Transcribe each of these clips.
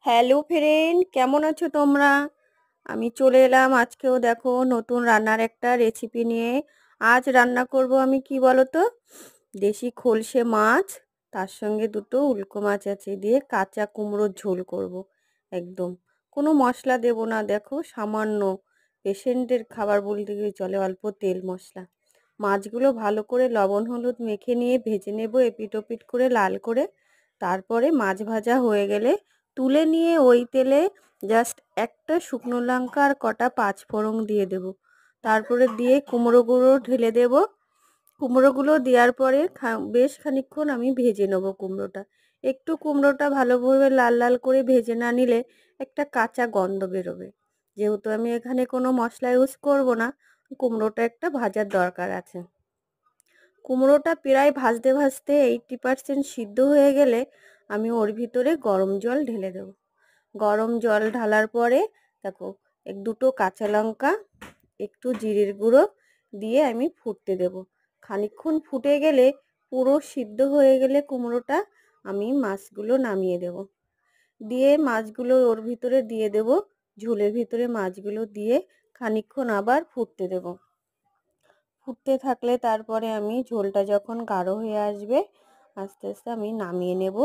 Hello friend, কেমন আছো তোমরা? আমি চলে এলাম আজকেও দেখো নতুন রান্নার একটা রেসিপি নিয়ে। আজ রান্না করব আমি কি বলো তো, দেশি খলসে মাছ, তার সঙ্গে দুটো উলকো মাছ আছে দিয়ে কাঁচা কুমড়োর ঝোল করব। একদম কোনো মশলা দেব না, দেখো সামান্য পেশেন্টের খাবার বলতে গেলে চলে, অল্প তেল মশলা। মাছগুলো ভালো করে লবণ হলুদ মেখে নিয়ে ভেজে নেব এপিট ওপিট করে লাল করে। তারপরে মাছ ভাজা হয়ে গেলে তুলে নিয়ে ওই তেলে জাস্ট একটা শুকনো লঙ্কা আর কটা পাঁচফোড়ন দিয়ে দেব। তারপরে দিয়ে কুমড়োগুলো ঢেলে দেব। কুমড়োগুলো দেওয়ার পরে বেশ খানিকক্ষণ আমি ভেজে নেব কুমড়োটা। একটু কুমড়োটা ভালোভাবে লাল লাল করে ভেজে না নিলে একটা কাঁচা গন্ধ বেরোবে। যেহেতু আমি এখানে কোনো মশলা ইউজ করব না, কুমড়োটা একটা ভাজার দরকার আছে। কুমড়োটা প্রায় ভাজতে ভাজতে 80% সিদ্ধ হয়ে গেলে আমি ওর ভিতরে গরম জল ঢেলে দেব। গরম জল ঢালার পরে দেখো দুটো কাঁচা লঙ্কা, একটু জিরের গুঁড়ো দিয়ে আমি ফুটতে দেব। খানিকক্ষণ ফুটে গেলে পুরো সিদ্ধ হয়ে গেলে কুমড়োটা আমি মাছগুলো নামিয়ে দেব। দিয়ে মাছগুলো ওর ভিতরে দিয়ে দেব, ঝোলের ভিতরে মাছগুলো দিয়ে খানিকক্ষণ আবার ফুটতে দেব। ফুটতে থাকলে তারপরে আমি ঝোলটা যখন গাঢ় হয়ে আসবে আস্তে আস্তে আমি নামিয়ে নেব।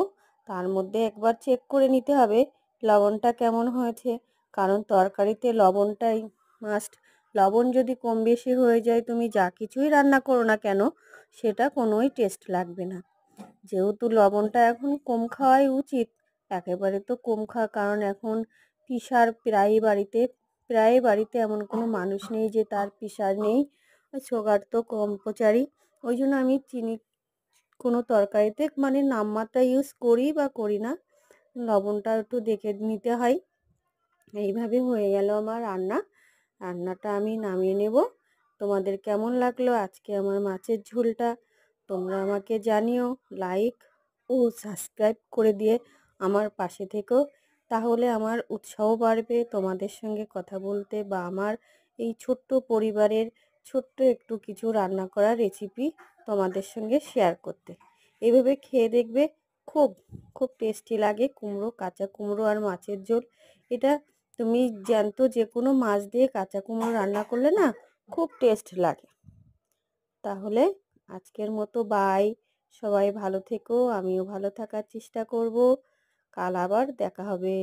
তার মধ্যে একবার চেক করে নিতে হবে লবণটা কেমন হয়েছে, কারণ তরকারিতে লবণটাই মাস্ট। লবণ যদি কম বেশি হয়ে যায় তুমি যা কিছুই রান্না করো না কেন সেটা কোনোই টেস্ট লাগবে না। যেহেতু লবণটা এখন কম খাওয়াই উচিত, একেবারে তো কম খাওয়া, কারণ এখন প্রেশার প্রায় বাড়িতে এমন কোনো মানুষ নেই যে তার প্রেশার নেই। সুগার তো কম্পালসারি। ওই জন্য আমি চিনি কোনো তরকারিতে মানে নামমাত্রা ইউজ করি বা করি না, লবণটা একটু দেখে নিতে হয়। এইভাবে হয়ে গেল আমার রান্নাটা আমি নামিয়ে নেব। তোমাদের কেমন লাগলো আজকে আমার মাছের ঝোলটা তোমরা আমাকে জানিও। লাইক ও সাবস্ক্রাইব করে দিয়ে আমার পাশে থেকো, তাহলে আমার উৎসাহ বাড়বে তোমাদের সঙ্গে কথা বলতে বা আমার এই ছোট্ট পরিবারের ছোট্ট একটু কিছু রান্না করার রেসিপি তোমাদের সঙ্গে শেয়ার করতে। এইভাবে খেয়ে দেখবে, খুব খুব টেস্টি লাগে কুমড়ো, কাঁচা কুমড়ো আর মাছের ঝোল। এটা তুমি জ্যান্ত যে কোনো মাছ দিয়ে কাঁচা কুমড়ো রান্না করলে না খুব টেস্ট লাগে। তাহলে আজকের মতো বাই, সবাই ভালো থেকো, আমিও ভালো থাকার চেষ্টা করব। কাল আবার দেখা হবে।